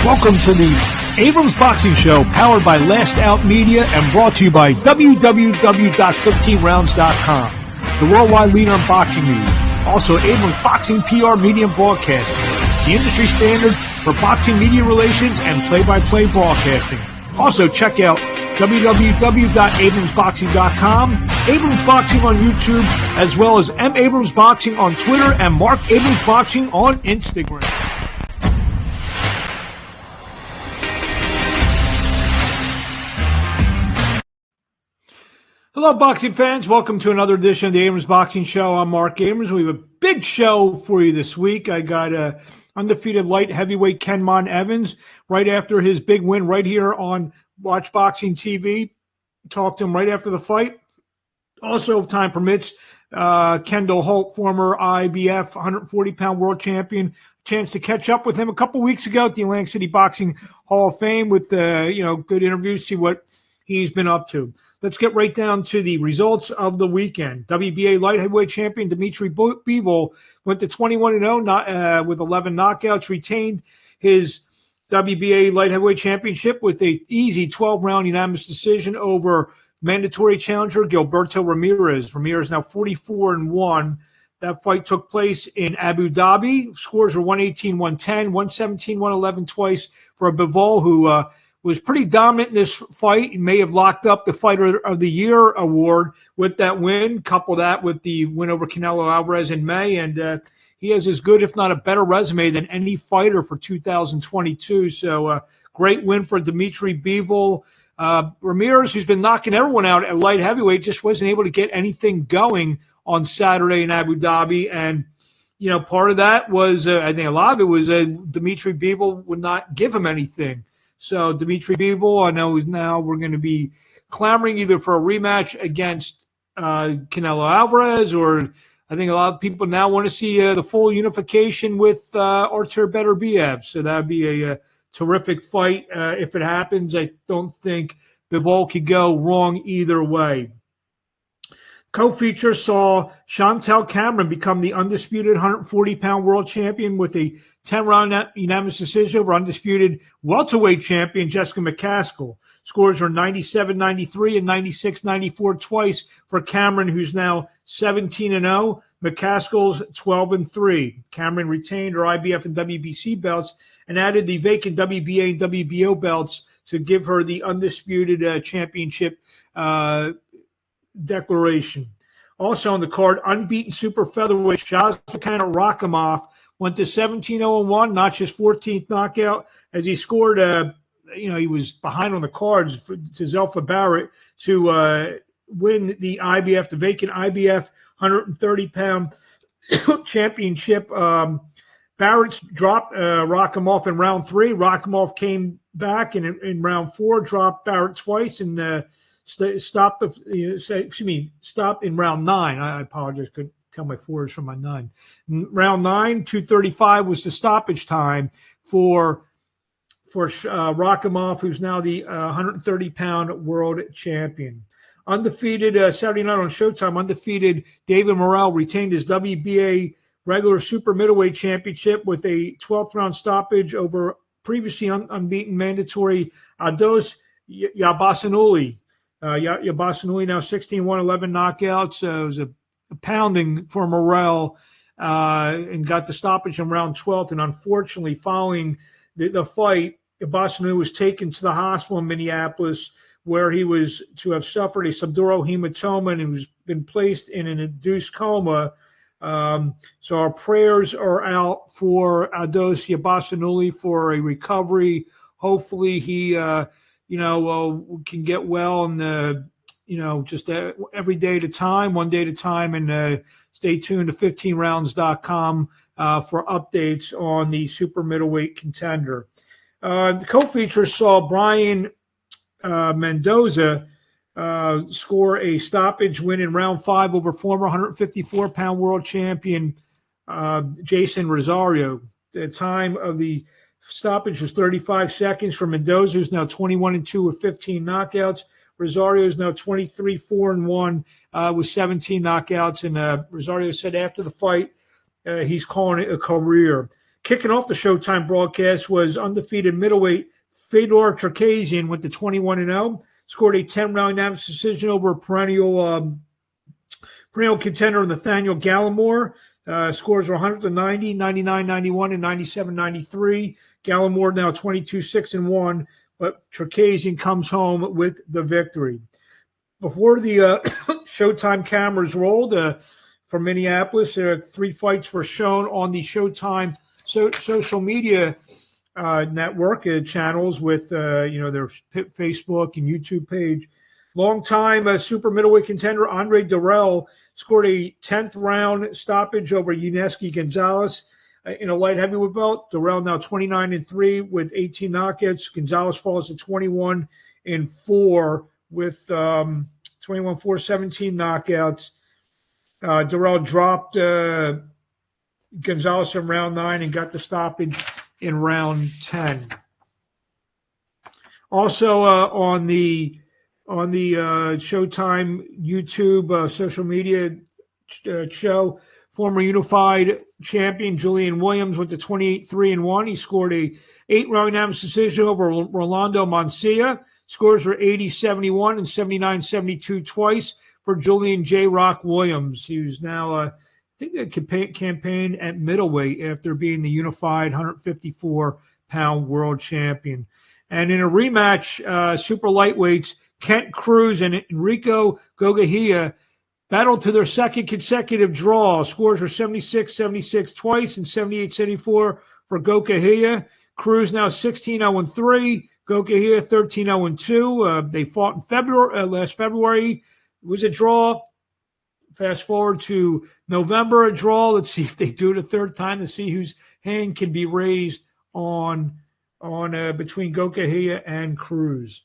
Welcome to the Abrams Boxing Show, powered by Last Out Media and brought to you by www.15rounds.com, the worldwide leader in boxing news. Also, Abrams Boxing PR Media and Broadcasting, the industry standard for boxing media relations and play-by-play broadcasting. Also, check out www.abramsboxing.com, Abrams Boxing on YouTube, as well as M. Abrams Boxing on Twitter and Marc Abrams Boxing on Instagram. Hello, boxing fans. Welcome to another edition of the Abrams Boxing Show. I'm Marc Abrams. We have a big show for you this week. I got undefeated light heavyweight Kenmon Evans right after his big win right here on Watch Boxing TV. Talked to him right after the fight. Also, if time permits, Kendall Holt, former IBF 140-pound world champion, chance to catch up with him a couple weeks ago at the Atlantic City Boxing Hall of Fame with good interviews, see what he's been up to. Let's get right down to the results of the weekend. WBA light heavyweight champion Dimitri Bivol went to 21-0 with 11 knockouts, retained his WBA light heavyweight championship with an easy 12-round unanimous decision over mandatory challenger Gilberto Ramirez. Ramirez now 44-1. That fight took place in Abu Dhabi. Scores were 118-110, 117-111 twice for Bivol, who was pretty dominant in this fight. He may have locked up the Fighter of the Year award with that win. Couple that with the win over Canelo Alvarez in May, and he has as good, if not a better resume than any fighter for 2022. So great win for Dimitri Bivol. Ramirez, who's been knocking everyone out at light heavyweight, just wasn't able to get anything going on Saturday in Abu Dhabi. And, part of that was, I think a lot of it was Dimitri Bivol would not give him anything. So Dimitri Bivol, I know we're going to be clamoring either for a rematch against Canelo Alvarez, or I think a lot of people now want to see the full unification with Artur Beterbiev. So that would be a terrific fight if it happens. I don't think Bivol could go wrong either way. Co-feature saw Chantel Cameron become the undisputed 140-pound world champion with a 10-round unanimous decision over undisputed welterweight champion Jessica McCaskill. Scores were 97-93 and 96-94 twice for Cameron, who's now 17-0. McCaskill's 12-3. Cameron retained her IBF and WBC belts and added the vacant WBA and WBO belts to give her the undisputed championship declaration. Also on the card, unbeaten super featherweight Shazvakan Rakhimov went to 17-0-1, notched his 14th knockout as he scored. He was behind on the cards to Zelfa Barrett to win the IBF, the vacant IBF 130-pound championship. Barrett dropped Rakhimov in round 3. Rakhimov came back and in round 4 dropped Barrett twice and stopped in round 9. I apologize, couldn't tell my 4s from my 9. In round 9, 2:35 was the stoppage time for Rakhimov, who's now the 130-pound world champion. Undefeated Saturday night on Showtime, undefeated David Morrell retained his WBA regular super middleweight championship with a 12th round stoppage over previously unbeaten mandatory Ados Yabasanuli. Yabasanuli now 16-1, 11 knockouts. It was a pounding for Morrell and got the stoppage in round 12th. And unfortunately, following the fight, Yabasanuli was taken to the hospital in Minneapolis, where he was to have suffered a subdural hematoma and he was been placed in an induced coma. So our prayers are out for Ados Yabasanuli for a recovery. Hopefully he can get well and, just every day at a time, one day at a time, and stay tuned to 15rounds.com for updates on the super middleweight contender. The co-feature saw Brian Mendoza score a stoppage win in round 5 over former 154-pound world champion Jason Rosario. The time of the stoppage was 35 seconds for Mendoza, who's now 21-2 with 15 knockouts. Rosario is now 23-4-1 with 17 knockouts. And Rosario said after the fight, he's calling it a career. kicking off the Showtime broadcast was undefeated middleweight Fedor Cherkessian, went to 21-0, scored a 10-round unanimous decision over a perennial contender Nathaniel Gallimore. Scores are 190, 99-91, and 97-93. Gallimore now 22-6-1, but Cherkessian comes home with the victory. Before the Showtime cameras rolled from Minneapolis, 3 fights were shown on the Showtime social media network channels with their Facebook and YouTube page. Longtime super middleweight contender Andre Durrell scored a 10th round stoppage over Yuneski Gonzalez in a light heavyweight belt. Durrell now 29-3 with 18 knockouts. Gonzalez falls to 21-4 with 21-4, 17 knockouts. Durrell dropped Gonzalez in round 9 and got the stoppage in round 10. Also on the Showtime YouTube social media show, former unified champion Julian Williams went to 28-3-1. He scored a 8-round unanimous decision over Rolando Mancia. Scores were 80-71 and 79-72 twice for Julian J. Rock Williams. He was now, I think, a campaign at middleweight after being the unified 154-pound world champion. And in a rematch, super lightweights, Kent Cruz and Enrico Gogahia battled to their second consecutive draw. Scores were 76-76 twice and 78-74 for Gogahia. Cruz now 16-0-3. Gogahia 13-0-2. They fought in last February. It was a draw. Fast forward to November, a draw. Let's see if they do it a third time to see whose hand can be raised on between Gogahia and Cruz.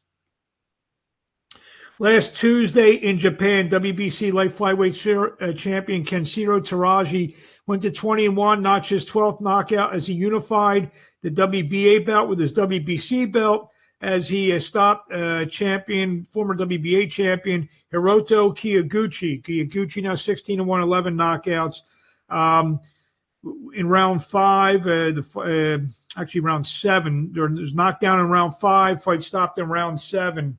Last Tuesday in Japan, WBC light flyweight champion Kenshiro Teraji went to 20-1, notched his 12th knockout as he unified the WBA belt with his WBC belt as he stopped former WBA champion Hiroto Kiyoguchi. Kiyoguchi now 16-1, 11 knockouts. In round 5, actually round 7, there was knockdown in round 5, fight stopped in round 7.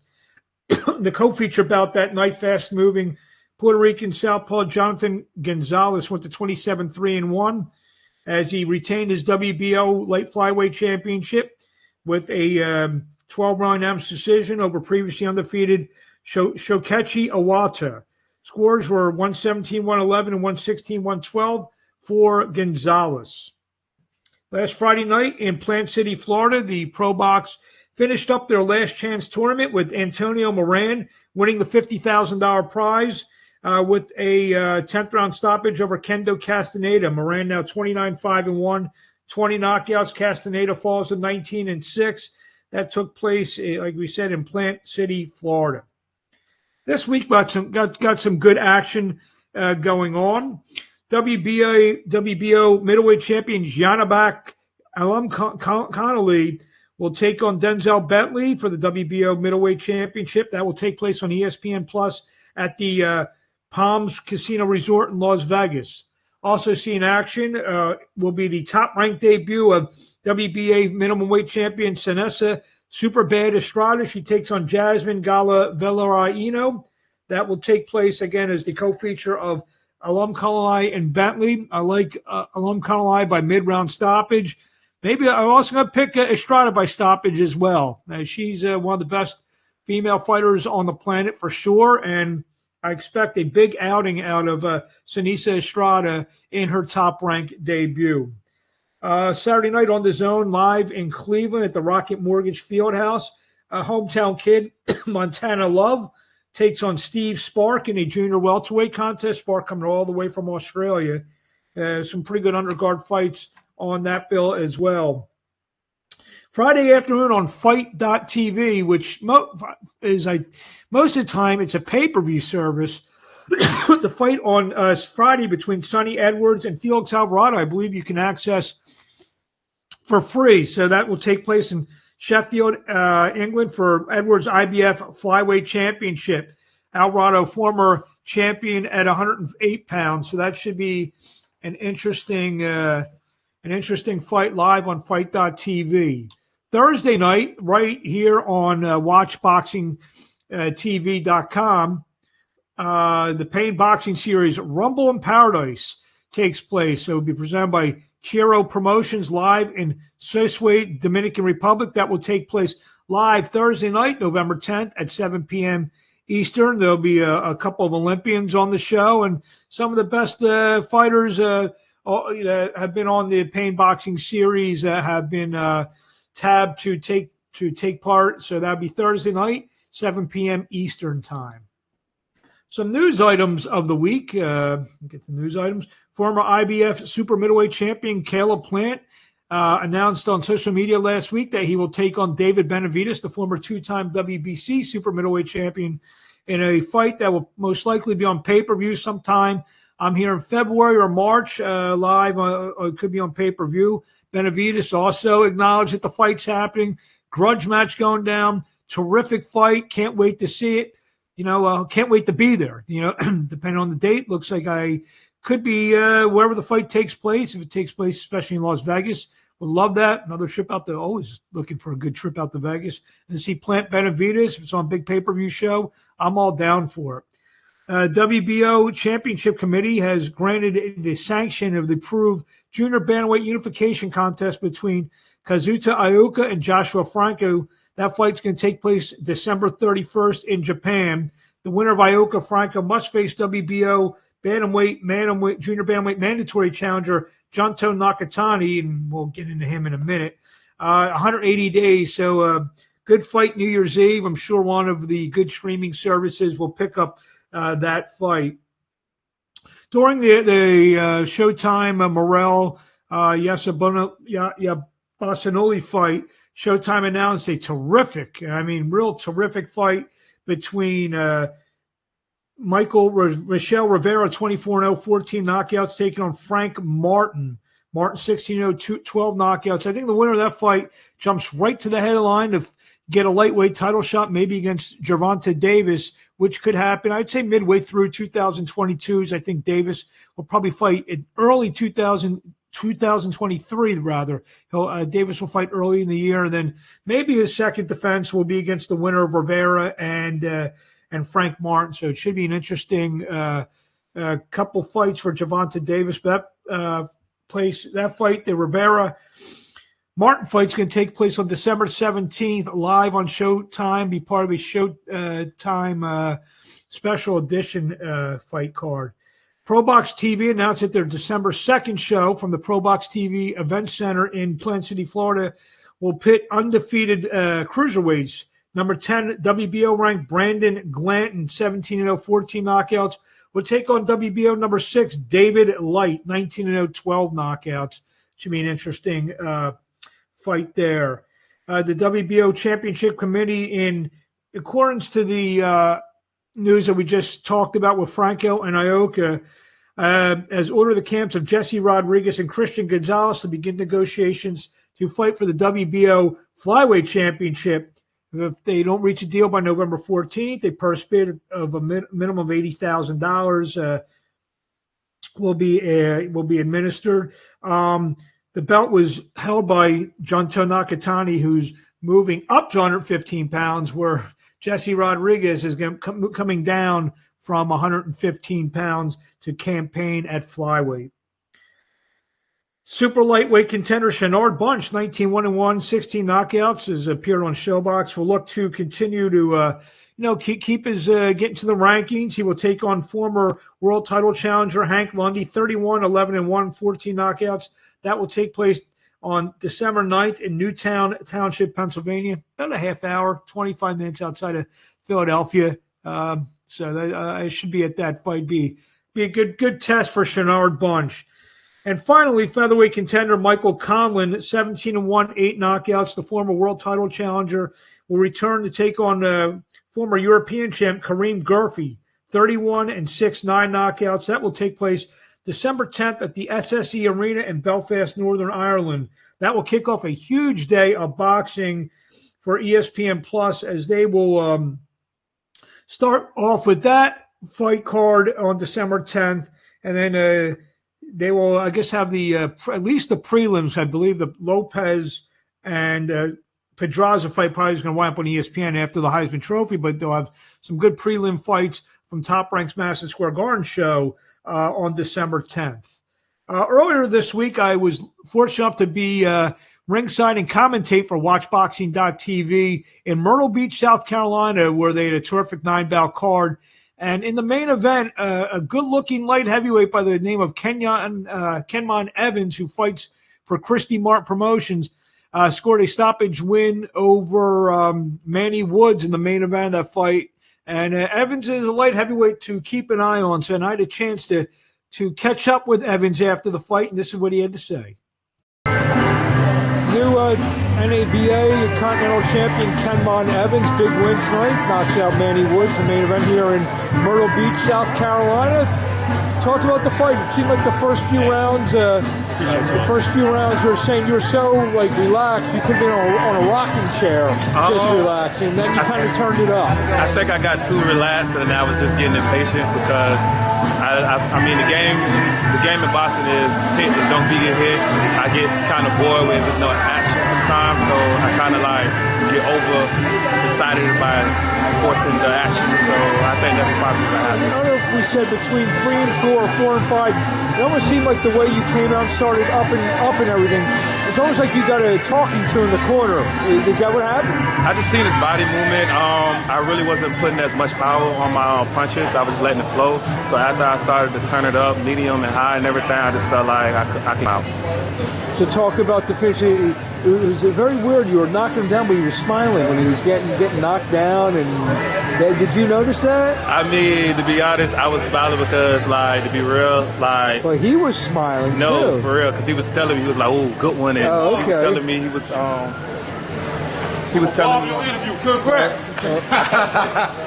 The co-feature bout that night, fast-moving Puerto Rican southpaw Jonathan Gonzalez went to 27-3-1 as he retained his WBO light flyweight championship with a 12-round unanimous decision over previously undefeated Shokechi Iwata. Scores were 117-111 and 116-112 for Gonzalez. Last Friday night in Plant City, Florida, the Pro Box finished up their last chance tournament with Antonio Moran winning the $50,000 prize with a 10th round stoppage over Kendo Castaneda. Moran now 29-5-1, 20 knockouts. Castaneda falls to 19-6. That took place, like we said, in Plant City, Florida. This week got some good action going on. WBO middleweight champion Janabek Connolly will take on Denzel Bentley for the WBO middleweight championship. That will take place on ESPN Plus at the Palms Casino Resort in Las Vegas. Also seeing action will be the top-ranked debut of WBA minimum weight champion Sanessa Superbad Estrada. She takes on Jasmine Gala Villarreal. That will take place, again, as the co-feature of Alum Connolly and Bentley. I like Alum Connolly by mid-round stoppage. Maybe I'm also going to pick Estrada by stoppage as well. She's one of the best female fighters on the planet for sure, and I expect a big outing out of Sanessa Estrada in her top-ranked debut. Saturday night on the Zone, live in Cleveland at the Rocket Mortgage Fieldhouse. Hometown kid Montana Love takes on Steve Spark in a junior welterweight contest. Spark coming all the way from Australia. Some pretty good undercard fights on that bill as well. Friday afternoon on Fight.tv, which is most of the time it's a pay-per-view service. The fight on Friday between Sonny Edwards and Felix Alvarado, I believe you can access for free. So that will take place in Sheffield, England for Edwards IBF Flyweight Championship. Alvarado, former champion at 108 pounds. So that should be an interesting An interesting fight live on fight.tv. Thursday night, right here on watchboxingtv.com, the Pain Boxing Series Rumble in Paradise takes place. So it will be presented by Chiro Promotions live in Sosue, Dominican Republic. That will take place live Thursday night, November 10th at 7 p.m. Eastern. There'll be a couple of Olympians on the show, and some of the best fighters have been on the Pain Boxing Series, have been tabbed to take part. So that'll be Thursday night, 7 p.m. Eastern time. Some news items of the week. Get the news items. Former IBF super middleweight champion Caleb Plant announced on social media last week that he will take on David Benavidez, the former two-time WBC super middleweight champion, in a fight that will most likely be on pay-per-view sometime. I'm here in February or March live. Or it could be on pay-per-view. Benavidez also acknowledged that the fight's happening. Grudge match going down. Terrific fight. Can't wait to see it. Can't wait to be there. Depending on the date, looks like I could be wherever the fight takes place. If it takes place, especially in Las Vegas, would love that. Another trip out there. Always looking for a good trip out to Vegas and to see Plant Benavidez. If it's on a big pay-per-view show, I'm all down for it. WBO Championship Committee has granted the sanction of the approved junior bantamweight unification contest between Kazuta Ioka and Joshua Franco. That fight's going to take place December 31st in Japan. The winner of Ioka Franco must face WBO bantamweight, junior bantamweight mandatory challenger Junto Nakatani, and we'll get into him in a minute. 180 days, so good fight New Year's Eve. I'm sure one of the good streaming services will pick up that fight. During the Showtime Morrell Yasabanoli fight, Showtime announced a real terrific fight between Michelle Rivera, 24-0, 14 knockouts, taking on Frank Martin. Martin, 16-0, 12 knockouts. I think the winner of that fight jumps right to the headline to get a lightweight title shot, maybe against Gervonta Davis, which could happen, I'd say, midway through 2022. I think Davis will probably fight in early 2023, rather. Davis will fight early in the year, and then maybe his second defense will be against the winner of Rivera and Frank Martin. So it should be an interesting couple fights for Gervonta Davis. But that fight, the Rivera Martin fight's going to take place on December 17th, live on Showtime, be part of a Showtime special edition fight card. ProBox TV announced that their December 2nd show from the ProBox TV Event Center in Plant City, Florida, will pit undefeated cruiserweights. Number 10 WBO ranked Brandon Glanton, 17-0, 14 knockouts, will take on WBO number 6 David Light, 19-0, 12 knockouts. Should be an interesting fight there. The WBO Championship Committee, in accordance to the news that we just talked about with Franco and Ioka, has ordered the camps of Jesse Rodriguez and Christian Gonzalez to begin negotiations to fight for the WBO Flyweight Championship. If they don't reach a deal by November 14th, a purse bid of a minimum of $80,000 will be administered. The belt was held by Junto Nakatani, who's moving up to 115 pounds, where Jesse Rodriguez is coming down from 115 pounds to campaign at flyweight. Super lightweight contender Shenard Bunch, 19-1-1, 16 knockouts, has appeared on Showbox. Will look to continue to keep his getting to the rankings. He will take on former world title challenger Hank Lundy, 31-11-1, 14 knockouts. That will take place on December 9th in Newtown Township, Pennsylvania, about a half hour, 25 minutes outside of Philadelphia. So I should be at that fight. Be a good test for Shenard Bunch. And finally, featherweight contender Michael Conlon, 17-1, 8 knockouts. The former world title challenger will return to take on former European champ Kareem Gurfey, 31-6, 9 knockouts. That will take place December 10th at the SSE Arena in Belfast, Northern Ireland. That will kick off a huge day of boxing for ESPN Plus, as they will start off with that fight card on December 10th, and then they will, I guess, have the at least the prelims. I believe the Lopez and Pedraza fight probably is going to wind up on ESPN after the Heisman Trophy, but they'll have some good prelim fights from Top Rank's Madison Square Garden show on December 10th. Earlier this week, I was fortunate enough to be ringside and commentate for WatchBoxing.tv in Myrtle Beach, South Carolina, where they had a terrific 9-bout card. And in the main event, a good-looking light heavyweight by the name of Kenmon Evans, who fights for Christy Martin Promotions, scored a stoppage win over Manny Woods in the main event of that fight. And Evans is a light heavyweight to keep an eye on. So I had a chance to catch up with Evans after the fight, and this is what he had to say. New NABA Continental Champion Kenmon Evans, big win tonight, knocks out Manny Woods, the main event here in Myrtle Beach, South Carolina. Talk about the fight. It seemed like the first few rounds, you were saying you were so relaxed, you could have been on a rocking chair, just relaxing, and then you kind of turned it up. I think I got too relaxed, and I was just getting impatient because I mean the game in boxing is hit and don't be get hit. I get kind of bored when there's no action sometimes, so I kind of get over excited by forcing the action. So I think that's probably what happened. I don't know if we said between 3 and 4 or 4 and 5. It almost seemed like the way you came out and started up and everything. It's almost like you got a talking to in the corner. Is that what happened? I just seen his body movement. I really wasn't putting as much power on my punches. I was just letting it flow. So after I started to turn it up, medium and high and everything, I just felt like I came out. So talk about the finish. It was very weird. You were knocking him down, but you were smiling when he was getting knocked down. And did you notice that? I mean, to be honest, I was smiling because, to be real, Well, he was smiling too. For real, because he was telling me, he was like, "Oh, good one," and he was telling me he was telling me. Interview. Congrats.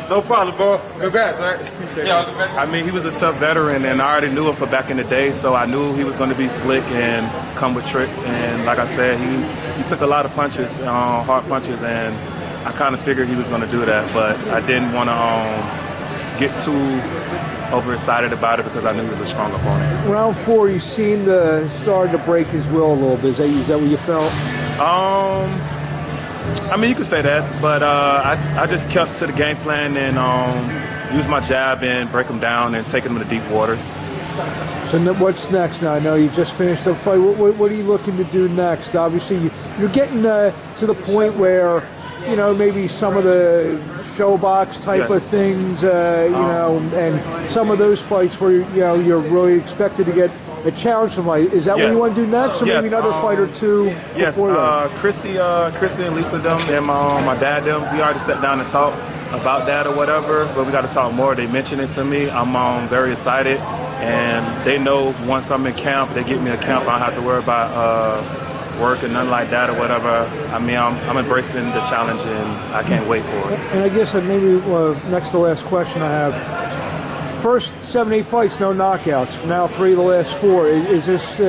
No problem, bro. Congrats, right? I mean, he was a tough veteran, and I already knew him for back in the day, so I knew he was going to be slick and come with tricks. And like I said, he took a lot of punches, hard punches, and I kind of figured he was going to do that, but I didn't want to get too overexcited about it because I knew he was a strong opponent. Round 4, you seemed started to break his will a little bit. Is that what you felt? I mean, you could say that, but I just kept to the game plan and used my jab and break him down and take him to deep waters. So what's next now? I know you just finished the fight. What are you looking to do next? Obviously, you're getting to the point where, maybe some of the showbox type of things, and some of those fights where, you're really expected to get a challenge somebody. Is that what you want to do next, or maybe another fight or two? Yes, Christy and Lisa them and my dad them, we already sat down and talked about that or whatever, but we got to talk more. They mentioned it to me. I'm very excited, and they know once I'm in camp, they get me a camp. I don't have to worry about work and nothing like that or whatever. I mean, I'm embracing the challenge, and I can't wait for it. And I guess maybe next to the last question I have. First 7-8 fights, no knockouts. Now 3 of the last 4. Is this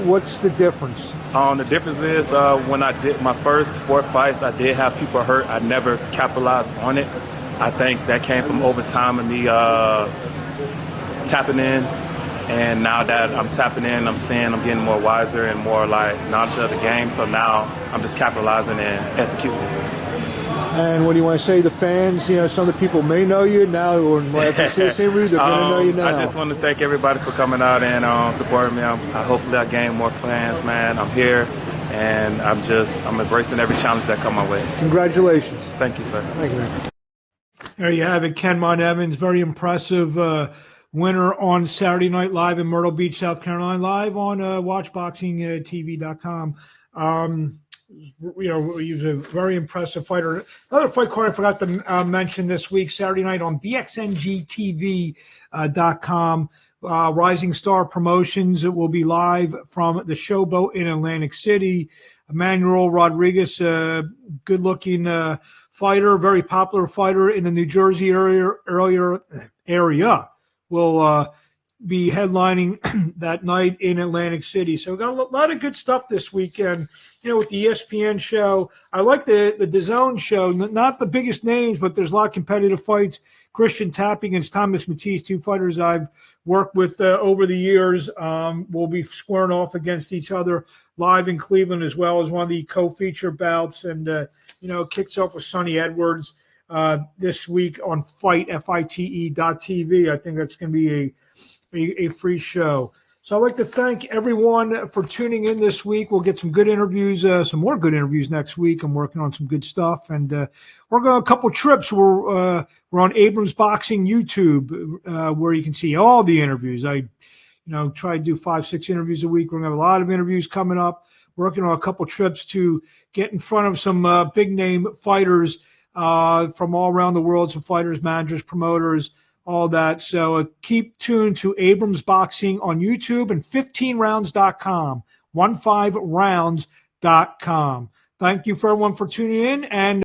what's the difference? The difference is when I did my first 4 fights, I did have people hurt. I never capitalized on it. I think that came from overtime and me tapping in. And now that I'm tapping in, I'm seeing I'm getting more wiser and more knowledge of the game. So now I'm just capitalizing and executing. And what do you want to say to the fans? Some of the people may know you now, or after this interview, they're going to know you now. I just want to thank everybody for coming out and supporting me. Hopefully I gain more fans, man. I'm here, and I'm embracing every challenge that come my way. Congratulations. Thank you, sir. Thank you. There you have it, Kenmon Evans, very impressive winner on Saturday Night Live in Myrtle Beach, South Carolina, live on WatchBoxingTV.com. He's a very impressive fighter. Another fight card I forgot to mention this week, Saturday night on BXNGTV.com. Rising Star Promotions. It will be live from the Showboat in Atlantic City. Emmanuel Rodriguez, good-looking fighter, very popular fighter in the New Jersey area will be headlining that night in Atlantic City. So we got a lot of good stuff this weekend, with the ESPN show. I like the DAZN show, not the biggest names, but there's a lot of competitive fights. Christian Tapping against Thomas Matisse, two fighters I've worked with over the years, will be squaring off against each other live in Cleveland, as well as one of the co-feature bouts. And, it kicks off with Sonny Edwards this week on FITE.tv. I think that's going to be a free show. So I'd like to thank everyone for tuning in this week. We'll get some good interviews, some more good interviews next week. I'm working on some good stuff, and we're going on a couple trips. We're on Abrams Boxing YouTube, where you can see all the interviews. I try to do 5-6 interviews a week. We're going to have a lot of interviews coming up. Working on a couple trips to get in front of some big name fighters from all around the world, some fighters, managers, promoters, all that. So keep tuned to Abrams Boxing on YouTube and 15rounds.com, 15rounds.com. Thank you for everyone for tuning in, and